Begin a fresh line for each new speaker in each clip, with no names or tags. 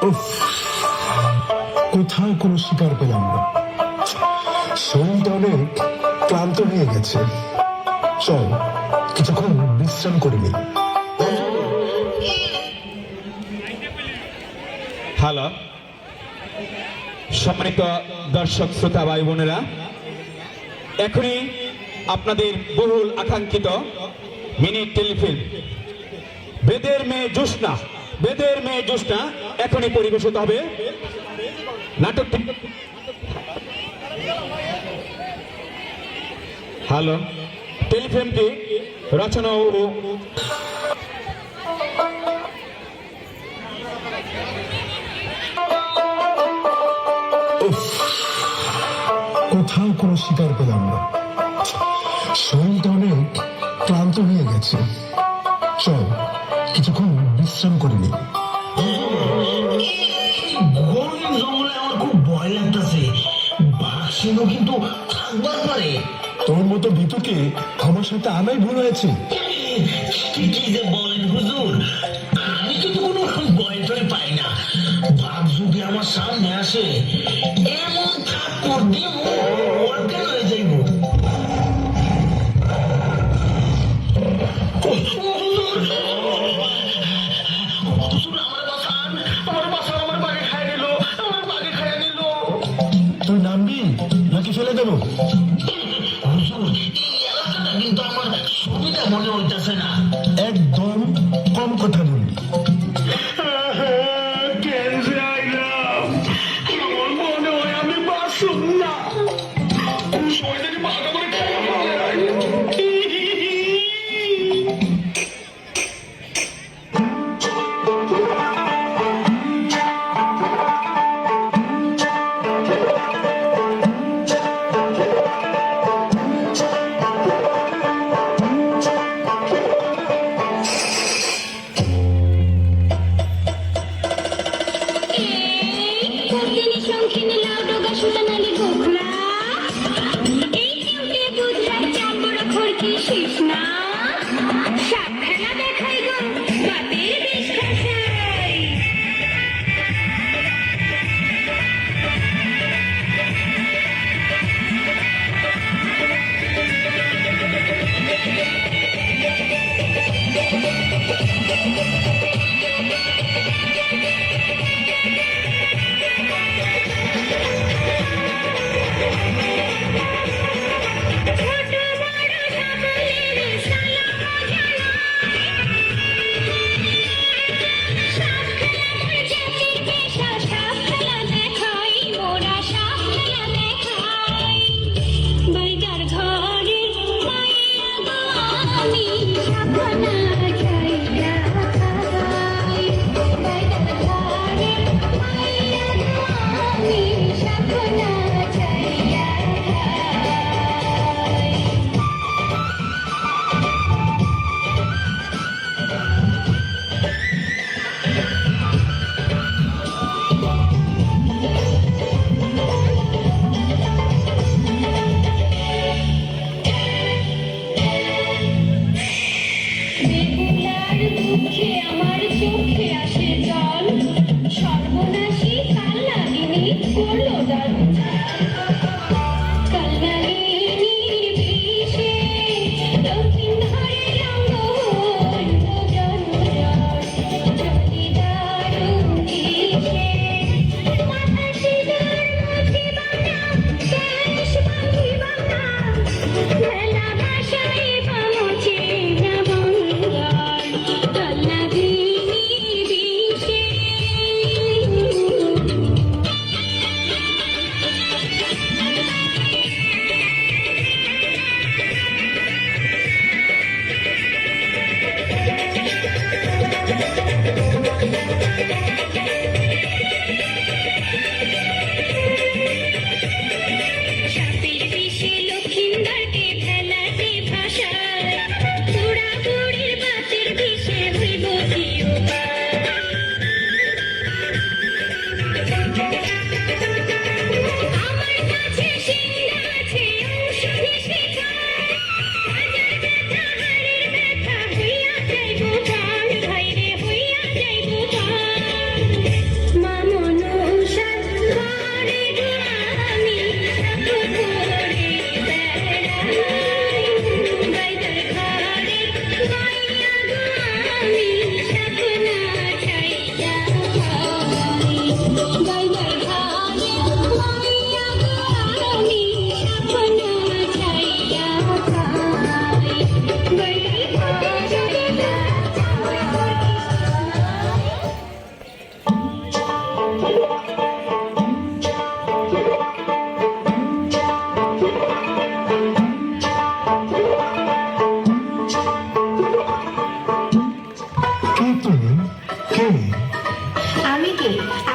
উফ, কোথাও কোনো শিকার পেলাম না। শরীরটা অনেক ক্লান্ত হয়ে গেছে। চল কিছুক্ষণ বিশ্রাম করে নিই।
হ্যালো, সম্মানিত দর্শক শ্রোতা ভাই বোনেরা, এখনই আপনাদের বহুল আকাঙ্ক্ষিত মিনি টেলিফিল্ম বেদের মেয়ে জ্যোৎস্না এখনই পরিবেশিত হবে। নাটকটি হ্যালো, টেলিফিল্মটি রচনা ও
উফ, কোথাও কোনো শিকার পেলাম না। শরীরটা অনেক ক্লান্ত হয়ে গেছে। চল কিছুক্ষণ বিশ্রাম করে নিই।
গরম জঙ্গলে আমার খুব ভয় লাগতেছে। বাঘ সিংহ কিন্তু থাকবার পারে।
তোর মতো ভিতুকে আমার সাথে আনাই ভুল হয়েছে।
কি যে বলেন হুজুর, আমি কিন্তু কোনো ভয় টয় পাই না। বাঘ যদি আমার সামনে আসে, এমন থাপ্পড় দিয়ে অজ্ঞান হয়ে যাইব।
তুই নামবি নাকি ফেলে দেবো?
হুজুর, এই এলাকাটা কিন্তু আমার সুবিধা মনে হইতেছে না।
একদম কম কথা বলবি।
কেন যে আইলাম? আমার মনে হয় আমি বাঁচুম না। শরীরে বাঘা করে খেয়ে ফেলে।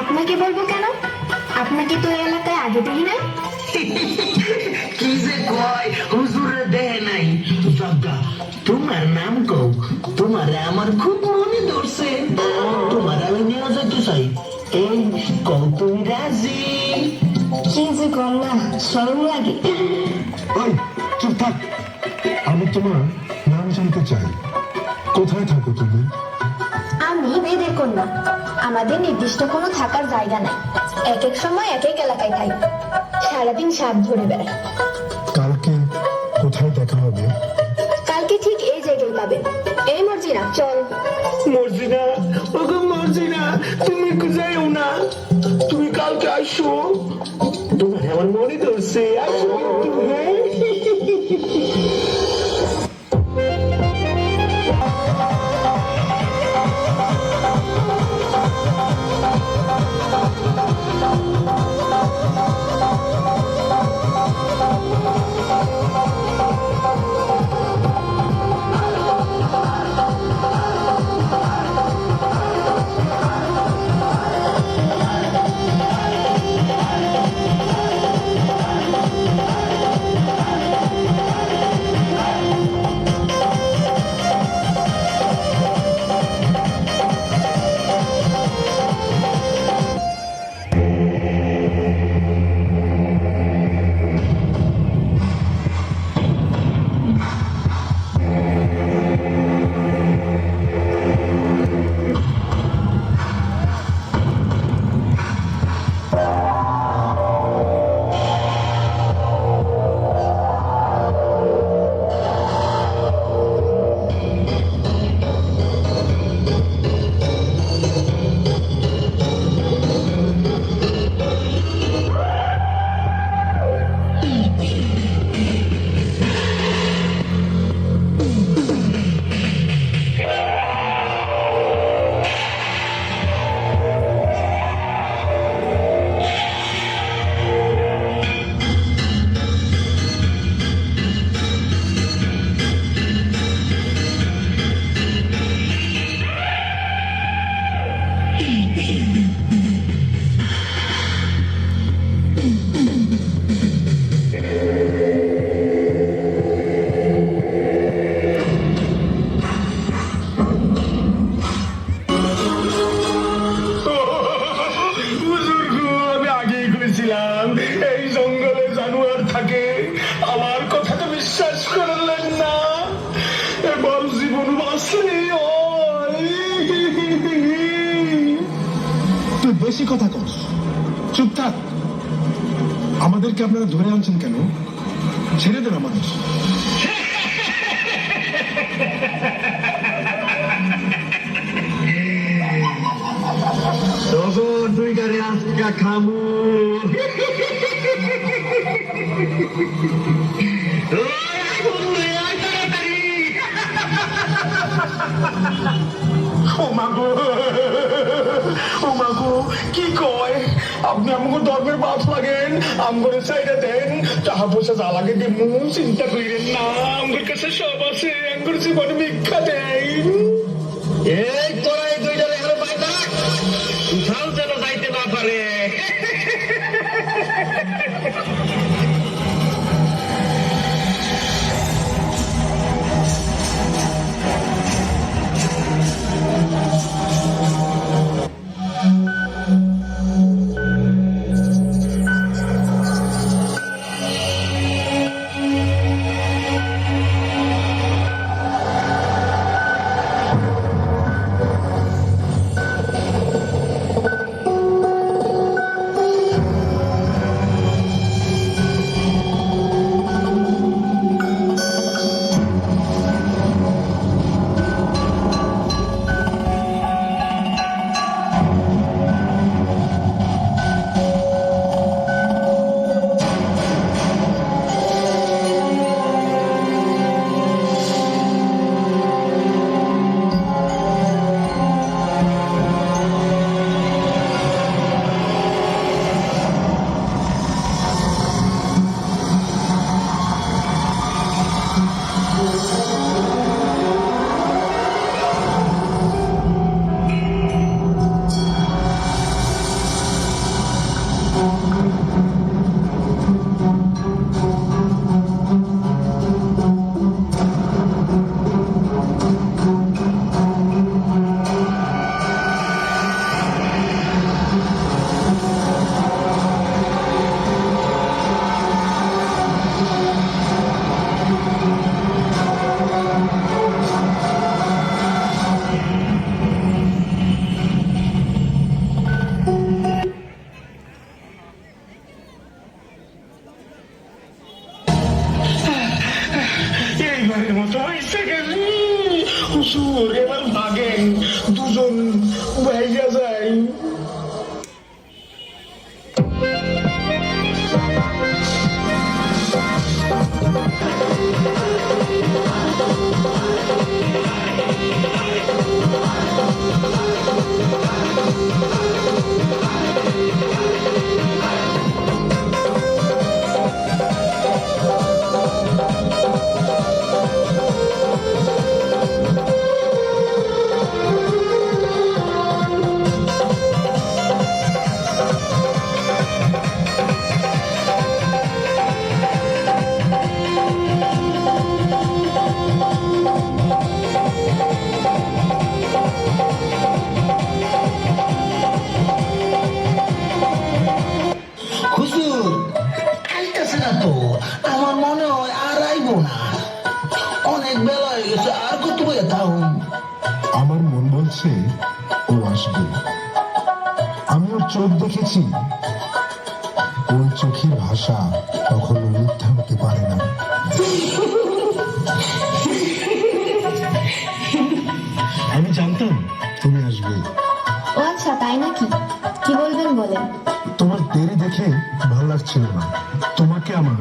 আপনাকে বলবো কেন? আপনাকে তো এই এলাকায় আগে দেখি নাই।
কি যে কয় হুজুরে দেয় নাই। জগা তোমার নাম কও, তোমারে আমার খুব মনে ধরছে, তোমার আমি নিয়ে যেতে চাই। এই কও তুমি রাজি?
কি যে কর না, শরম লাগে।
ওই চুপ থাক, আমি তোমার নাম জানতে চাই। কোথায় থাকো তুমি?
আমি বেদের কন্যা, আমাদের নির্দিষ্ট কোনো থাকার জায়গা নাই, এক এক সময় এক এক এলাকায় থাকি, সারাদিন সাপ ধরে বেড়াই।
কালকে কোথায় দেখা হবে?
কালকে ঠিক এই জায়গায় পাবেন। এই মর্জিনা চল।
মর্জিনা, ওগো মর্জিনা, তুমি যাইও না, তুমি কালকে আসো, তোমার আমার মনে ধরছে, আসো কিন্তু, হ্যাঁ? আমি আগেই কইছিলাম এই জঙ্গলে জানোয়ার থাকে, আমার কথা তো বিশ্বাস করলেন না, এবার জীবন বাঁচলি।
তুই বেশি কথা কস, চুপ থাক। আমাদেরকে আপনারা ধরে আনছেন কেন? ছেড়ে দেন আমাদের।
তুই গাড়ি আজকা খামু ও মাগো কি কয়? আপনি আমাকে ধর্মের বাস লাগেন, আমগরে সাইডে দেন, টাকা পয়সা যা লাগে দেবো, চিন্তা করেন না, আমার কাছে সব আছে, আমার জীবনে ভিক্ষা দেন। এই তোরা এই দুইটার এখানে বাইরে থাক, কোথাও যেন যাইতে না পারে।
আমি ওর চোখ দেখেছি, ওই চোখের ভাষা কখনো মিথ্যা হতে পারে না। আমি জানতাম তুমি আসবে।
ও আচ্ছা, তাই নাকি? কি বলবেন বলেন।
তোমার দেরি দেখে ভালো লাগছিল না। তোমাকে আমার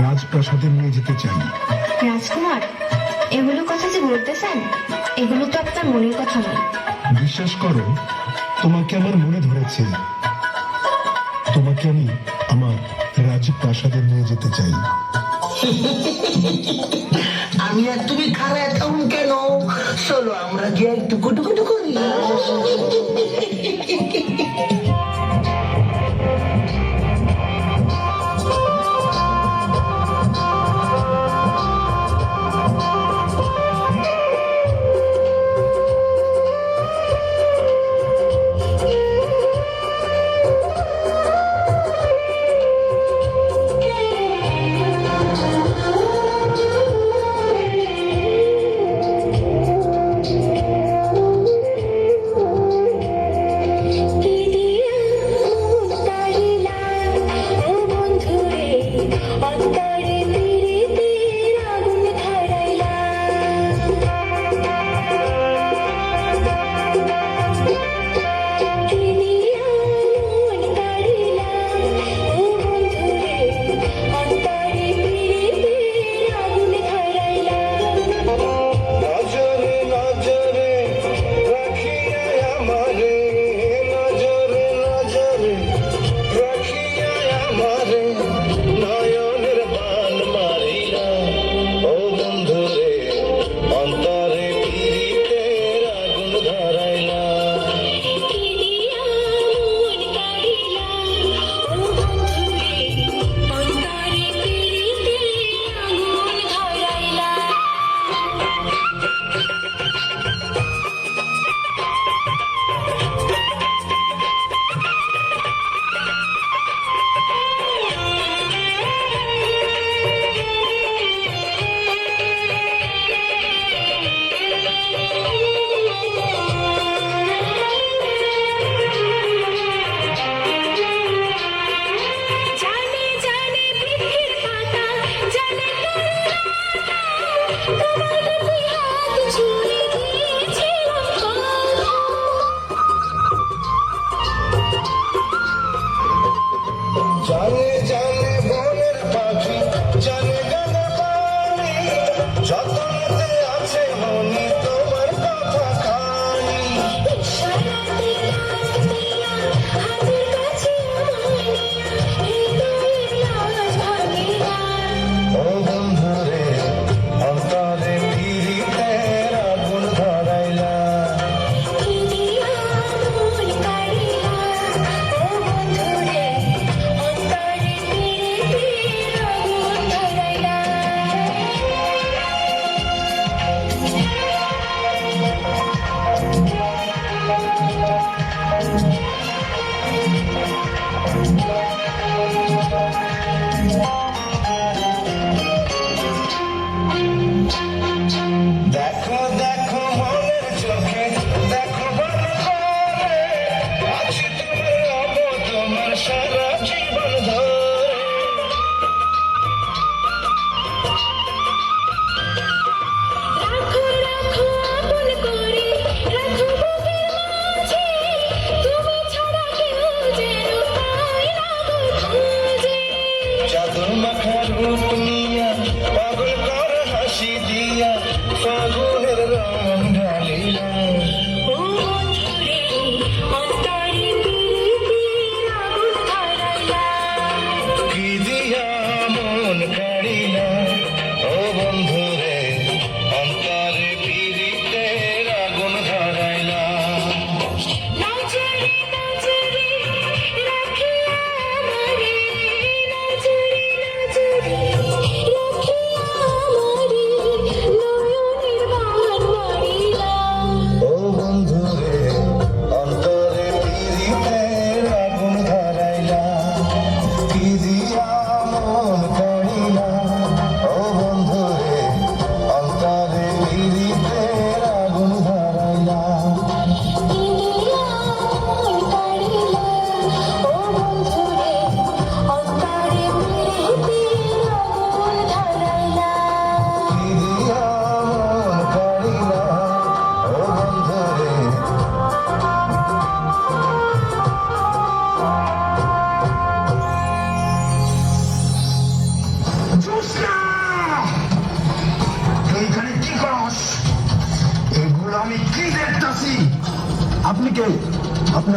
রাজপ্রাসাদে নিয়ে যেতে চাই।
রাজকুমার, এগুলো কথা যে বলতেছেন, এগুলো তো আপনার মনের কথা নয়।
বিশ্বাস করো, তোমাকে আমার মনে ধরেছে। তোমাকে আমি আমার রাজপ্রাসাদে নিয়ে যেতে চাই।
আমি আর তুমি খারাপ একাউন্ট কেন? চলো আমরা গিয়ে একটু কুটুকুটু করি।
দিদি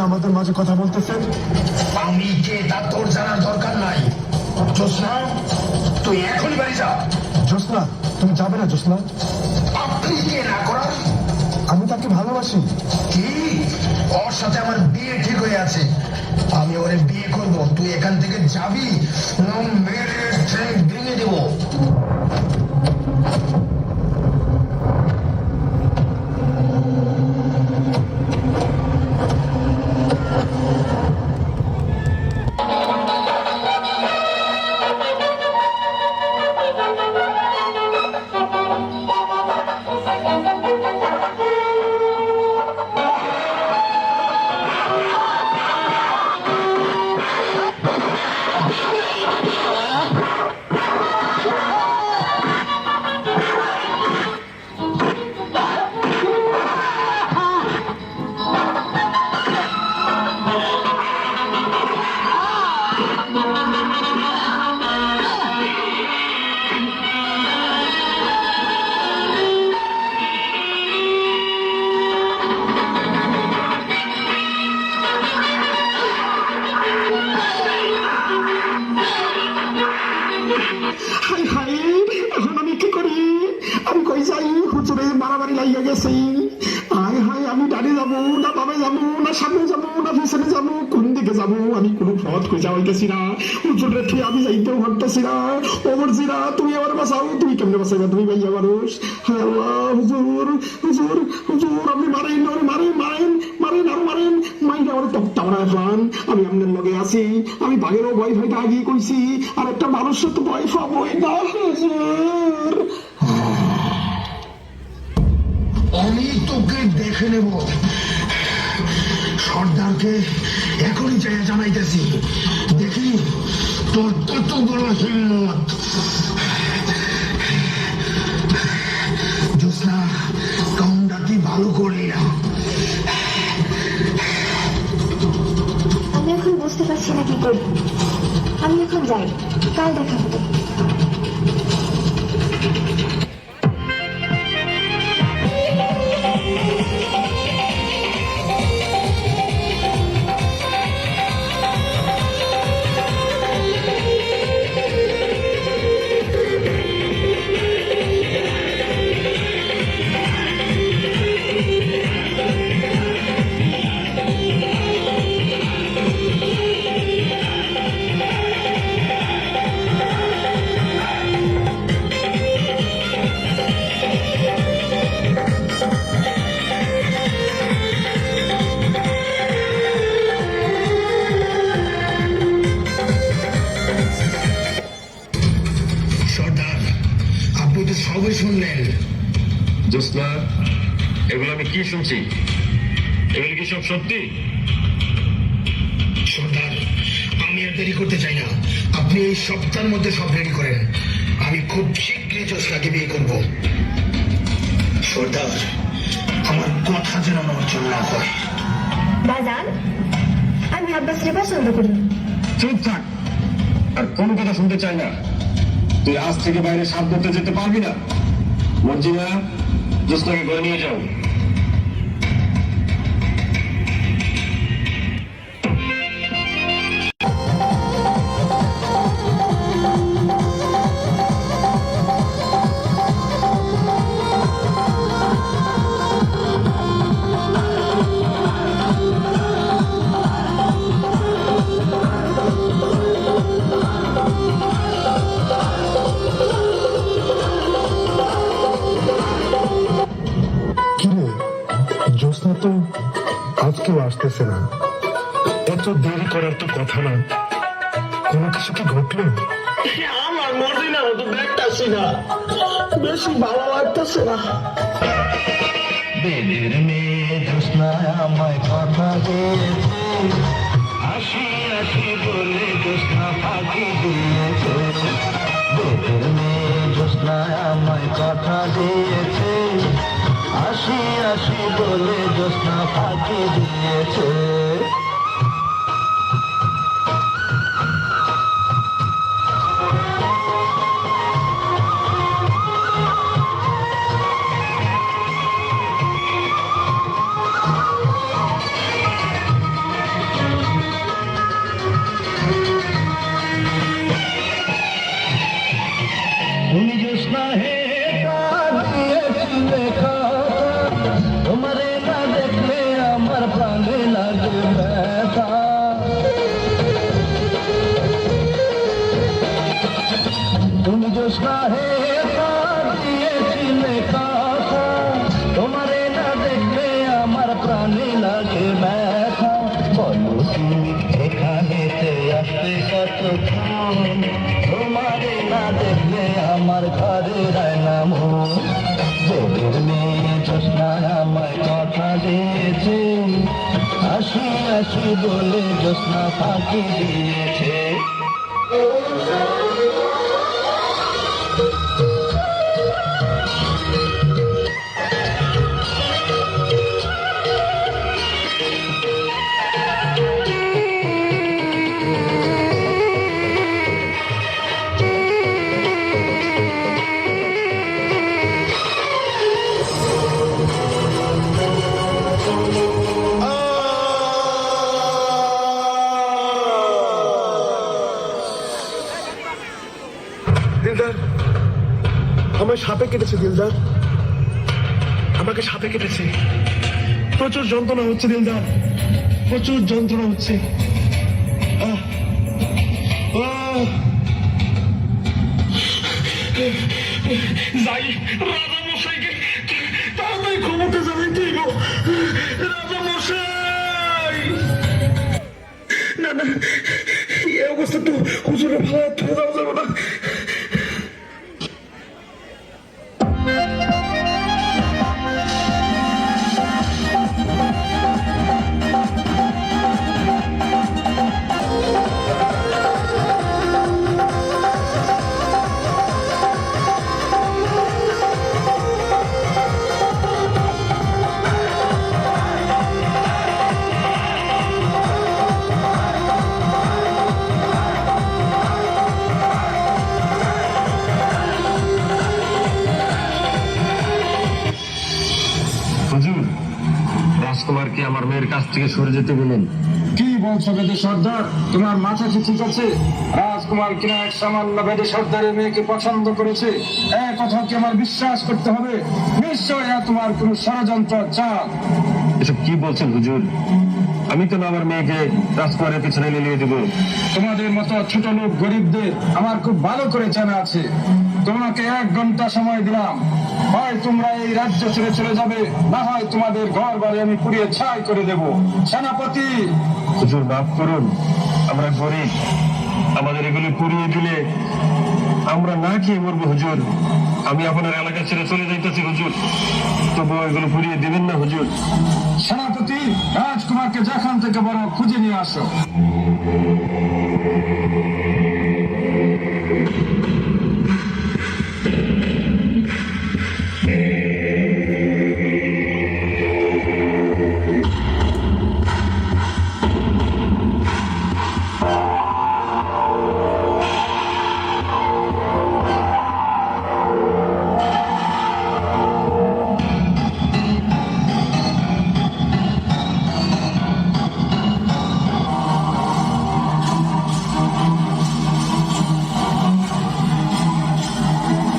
আমাদের মাঝে কথা বলতেছেন?
আমি কে তা তোর জানার দরকার নাই। জোসনা, তুই এখনই বাড়ি যা।
জ্যোৎস্না, তুমি যাবে না জ্যোৎস্না?
আপনি কে না করার?
আমি তাকে ভালোবাসি।
কি? ওর সাথে আমার বিয়ে ঠিক হয়ে আছে, আমি ওরে বিয়ে করব। তুই এখান থেকে যাবি না মেরে ট্রেন ভেঙে দেবো।
হাই হাই, এখন আমি কি করি? আমি কই যাই? হুজুরে মারামারি লাগিয়ে গেছি। হাই হাই, আমি ডানে যাবো না বামে যাবো না সামনে যাবো না পিছনে যাবো, কোন দিকে যাবো? আমি কোনো পথ খুঁজে পাইতেছি না। হুজুরে তুই আমি যাইতেও পারতেছি না। ও মর্জিনা, তুমি আমার বাঁচাও। তুমি কেমনে বাঁচাইবা? তুমি ভাইয়া মানুষ। হায় আল্লাহ, হুজুর হুজুর হুজুর, আপনি মারেন ওরে, মারেন মারেন মারেন আরো মারেন। মাইন্ড আমার তক্তা বানায় ফেলান। আমি আপনার লগে আছি। আমি বাঘেরও ভয় ভয়টা আগিয়ে কইছি, আর একটা মানুষের তো ভয় পাবই না হুজুর।
আমি তোকে দেখে নেব। সর্দারকে এখনই চাই জানাইতেছি, দেখি তোর কত বড় হিম্মত। জোসনা, কাউন্টারটি ভালো করলি না।
আমি এখন বুঝতে পারছি না কি করি। আমি এখন যাই, কাল দেখা হবে।
সর্দার, আপনি তো সবই শুনলেন।
জোসনা, এগুলো আমি কি শুনছি? এগুলো কি সব সত্যি?
সর্দার, আমি আর দেরি করতে চাই না। আপনি এই সপ্তাহের মধ্যে সব রেডি করেন। আমি খুব শীঘ্রই জোসনাকে বিয়ে করব। সর্দার, আমার কথা যেন অর্জন না হয়।
বাজান, আমি আব্বাসরে পছন্দ করি।
চুপ থাক, আর কোনো কথা শুনতে চাই না। তুই আজ থেকে বাইরে সাপ করতে যেতে পারবি না। মর্জিনা, জোসনাকে ঘরে নিয়ে যাও।
কিরে, জ্যোৎস্না তো আজকেও আসতেছে না। এত দেরি করার তো কথা না। কোনো কিছু কি ঘটলো?
আমার মর্জিনা তো দেখতেছি না, বেশি ভালো লাগতেছে না।
বেদের মেয়ে জোসনা আমায় কথা দিয়েছে, আসি আসি বলে জোসনা ফাঁকি দিয়েছে। বেদের মেয়ে জোসনা আমায় কথা দিয়েছে, আসি আসি বলে জোসনা ফাঁকি দিয়েছে। জোৎস্না হে প্রাণ দিয়েছিলে কথা, তোমারে না দেখলে আমার প্রাণে লাগে ব্যথা। বলো তুমি এখানেতে আসতে কতক্ষণ, তোমারে না দেখলে আমার ঘরে রায় না মন। দেবের মেয়ে জোৎস্না আমায় কথা দিয়েছে, আসি আসি বলে জোৎস্না ফাঁকি দিয়েছে।
দিলদার, আমার সাপে কেটেছে দিলদার, আমাকে সাপে কেটেছে। প্রচুর যন্ত্রণা হচ্ছে দিলদার, প্রচুর যন্ত্রণা হচ্ছে। আহ, আহ। যাই রাজা মশাইকে তাড়াতাড়ি ক্ষমতা জানাইতে গো। রাজা মশাই, না না, এই অবস্থা তো হুজুরের ভালো ধরে যাওয়া যাবে না।
হুজুর, রাজকুমারকে আমার মেয়ের কাছ থেকে সরে যেতে বলুন।
কি বলছো বেদে সর্দার? তোমার মাথা কি ঠিক আছে? রাজকুমার কিনা এক সামান্য বেদে সর্দারের মেয়েকে পছন্দ করেছে, এক কথা কি আমার বিশ্বাস করতে হবে? নিশ্চয় তোমার কোন ষড়যন্ত্র চাল।
এসব কি বলছেন হুজুর? আমি তো না আমার মেয়েকে রাজকুমারের পিছনে নিয়ে দেবো।
তোমাদের মতো ছোট লোক গরিবদের আমার খুব ভালো করে জানা আছে। তোমাকে 1 ঘন্টা সময় দিলাম, হয় তোমরা এই রাজ্য ছেড়ে চলে যাবে, না হয় তোমাদের ঘর বাড়ি আমি পুড়িয়ে ছাই করে দেব। সেনাপতি!
হুজুর মাফ করুন, আমরা গরিব, আমাদের এগুলি পুড়িয়ে দিলে আমরা না খেয়ে মরবো হুজুর। আমি আপনার এলাকা ছেড়ে চলে যাইতেছি হুজুর, তবু এগুলো পুড়িয়ে দিবেন না হুজুর।
সেনাপতি, রাজকুমারকে যেখান থেকে বড় খুঁজে নিয়ে আসো।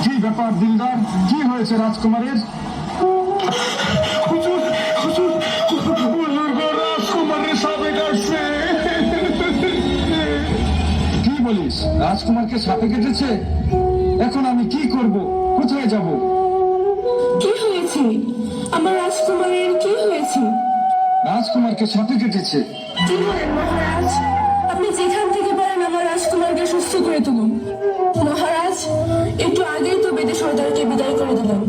কি ব্যাপার দিলদার, কি হয়েছে রাজকুমারের?
হুজুর, হুজুর, হুজুর গো, রাজকুমারের সাপে কাটছে।
কি বলিস? রাজকুমারকে সাপে কেটেছে? এখন আমি কি করব? কোথায় যাব?
কি হয়েছে? আমার রাজকুমারের কি হয়েছে?
রাজকুমারকে সাপে কেটেছে।
কি বলেন মহারাজ? আপনি যেখান থেকে পারেন আমার রাজকুমারকে সুস্থ করে তুলুন। মহারাজ, একটু আগেই তো বেদে সর্দারকে বিদায় করে দিলাম।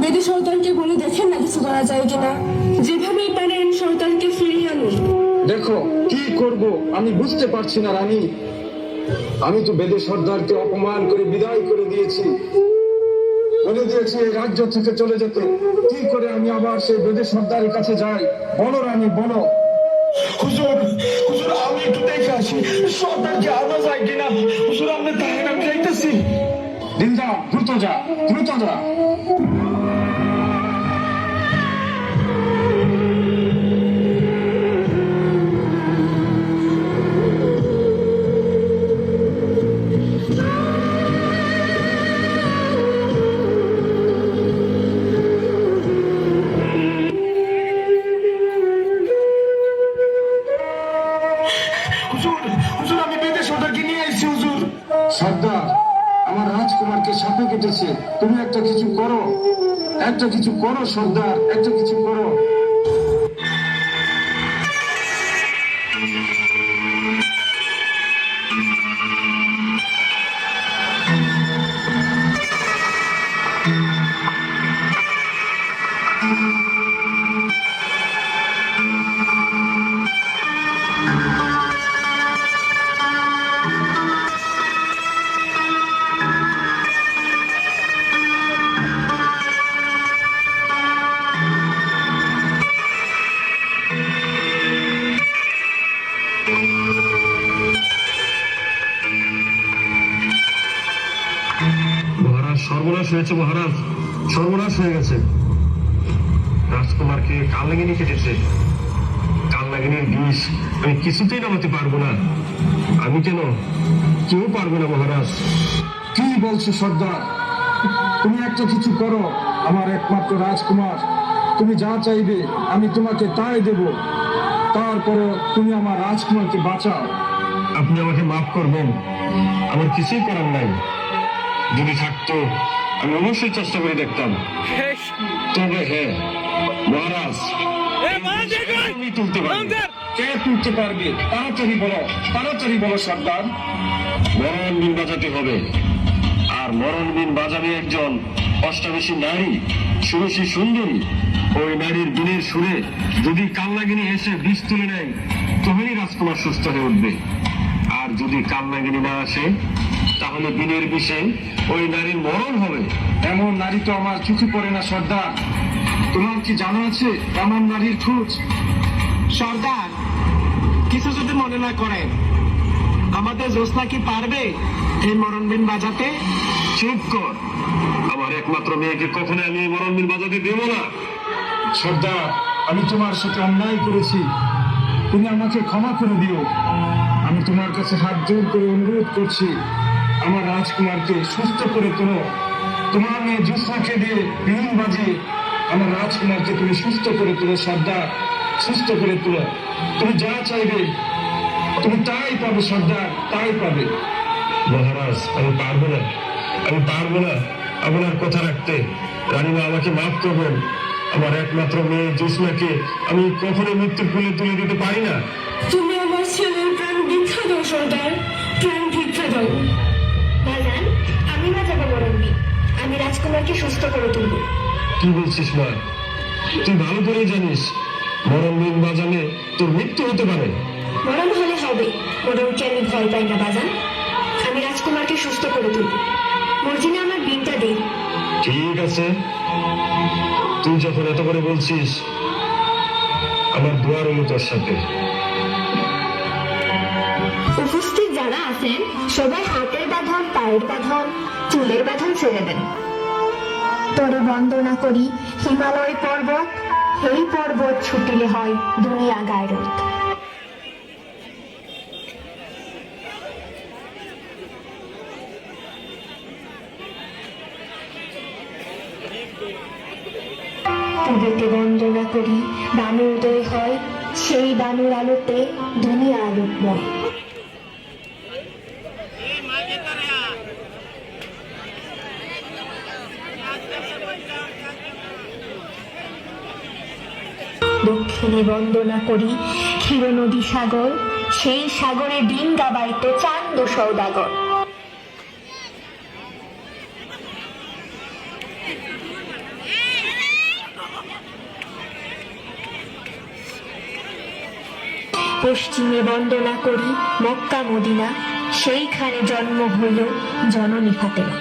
বেদে সর্দারকে বলে দেখেন না কিছু করা যায় কিনা। যেভাবেই পারেন সর্দারকে ফিরিয়ে আনুন।
দেখো কি করব আমি বুঝতে পারছি না রানী। আমি তো বেদে সর্দারকে অপমান করে বিদায় করে দিয়েছি, বলে দিয়েছি এই রাজ্য থেকে চলে যেতে। কি করে আমি আবার সেই বেদে সর্দারের কাছে যাই? বলো রানী, বলো।
হুজুর, হুজুর, আমি একটু দেখে আসি সর্দারকে আনা যায় কিনা। হুজুর, আপনি তাহেন, আমি যাইতেছি।
দিলদার, দ্রুত যা, দ্রুত যা।
হুজুর, হুজুর, আমি বেদে সর্দারকে নিয়ে আসছি হুজুর।
সর্দার, আমার রাজকুমারকে সাপে কেটেছে। তুমি একটা কিছু করো, একটা কিছু করো সর্দার, একটা কিছু করো।
মহারাজ, সর্বনাশ হয়েছে মহারাজ, সর্বনাশ হয়ে গেছে। রাজকুমারকে কালনাগিনী কেটেছে। কালনাগিনীর বিষ আমি কিছুতেই নামাতে পারবো না। আমি কেন, কেউ পারবে না মহারাজ।
কি বলছো সর্দার? তুমি একটা কিছু করো। আমার একমাত্র রাজকুমার, তুমি যা চাইবে আমি তোমাকে তাই দেব। তারপরে তুমি আমার রাজকুমারকে বাঁচাও।
আপনি আমাকে মাফ করবেন, আমার কিছুই করার নাই। যদি থাকতো আমি অবশ্যই চেষ্টা করে দেখতাম। তবে হ্যাঁ মহারাজ, আমি তুলতে পারবো।
কে তুলতে পারবে? তাড়াতাড়ি বলো, তাড়াতাড়ি বলো সর্দার।
মরণ বিন বাজাতে হবে। আর মরণ বিন বাজাবে একজন অষ্টাদশী নারী, ষোড়শী সুন্দরী। ওই নারীর বিনের সুরে যদি কালনাগিনী এসে বিষ তুলে নেয়, তখনই রাজকুমার সুস্থ হয়ে উঠবে। আর যদি কালনাগিনী না আসে, তাহলে বিনের বিষে ওই নারীর মরণ হবে।
এমন নারী তো আমার চোখে পড়ে না সর্দার। তোমার কি জানা আছে এমন নারীর খোঁজ?
সর্দার, কিছু যদি মনে না করেন, আমাদের জ্যোৎস্না কি পারবে এই মরণবিন বাজাতে?
চুপ কর, আমার একমাত্র মেয়েকে কখনো আমি এই মরণ বিন বাজাতে দেবো না।
সর্দার, আমি তোমার সাথে অন্যায় করেছি, তুমি আমাকে ক্ষমা করে দিও। আমি তোমার কাছে হাত জোর করে অনুরোধ করছি, আমার রাজকুমারকে সুস্থ করে তোলো। তোমার মেয়ে জ্যোৎস্নাকে দিয়ে বিন বাজিয়ে আমার রাজকুমারকে তুমি সুস্থ করে তোলো সর্দার, সুস্থ করে তোলো। তুমি যা চাইবে তুমি তাই পাবে সর্দার, তাই পাবে।
মহারাজ, আমি পারবো না, আমি পারবো না আপনার কথা রাখতে। রানীমা, আমাকে মাফ করবেন। আমার একমাত্র মেয়ে জ্যোৎস্নাকে আমি কখনো মৃত্যুর কোলে তুলে দিতে পারি না।
তুমি আমার ছেলের প্রাণ ভিক্ষা দাও সর্দার, প্রাণ ভিক্ষা দাও।
বাজান, আমি বাজাবো মরণবিন। আমি রাজকুমারকে সুস্থ করে তুলব।
কি বলছিস মা? তুই ভালো করেই জানিস মরণ বিন বাজালে তোর মৃত্যু হতে পারে।
মরণ হলে হবে, মরণকে আমি ভয় পাই না বাজান। আমি রাজকুমারকে সুস্থ করে তুলব। মর্জিনা, আমার বিনটা দে।
ঠিক আছে, তুই যখন এত করে বলছিস, আমার দোয়া রইল তোর সাথে।
উপস্থিত যারা আছেন সবাই হাতের বাঁধন, পায়ের বাঁধন, চুলের বাঁধন ছেড়ে দেন। তোরে বন্দনা করি হিমালয় পর্বত, এই পর্বত ছুটিলে হয় দুনিয়া গায়রত। পূবেতে বন্দনা করি বানু উদয় হয়, সেই বানুর আলোতে দুনিয়া আলোকময়। দক্ষিণে বন্দনা করি ক্ষীর নদী সাগর, সেই সাগরে ডিঙ্গা বাইতে চান্দ সৌদাগর। পশ্চিমে বন্দনা করি মক্কা মদিনা, সেইখানে জন্ম হইল জননী ফাতেমা।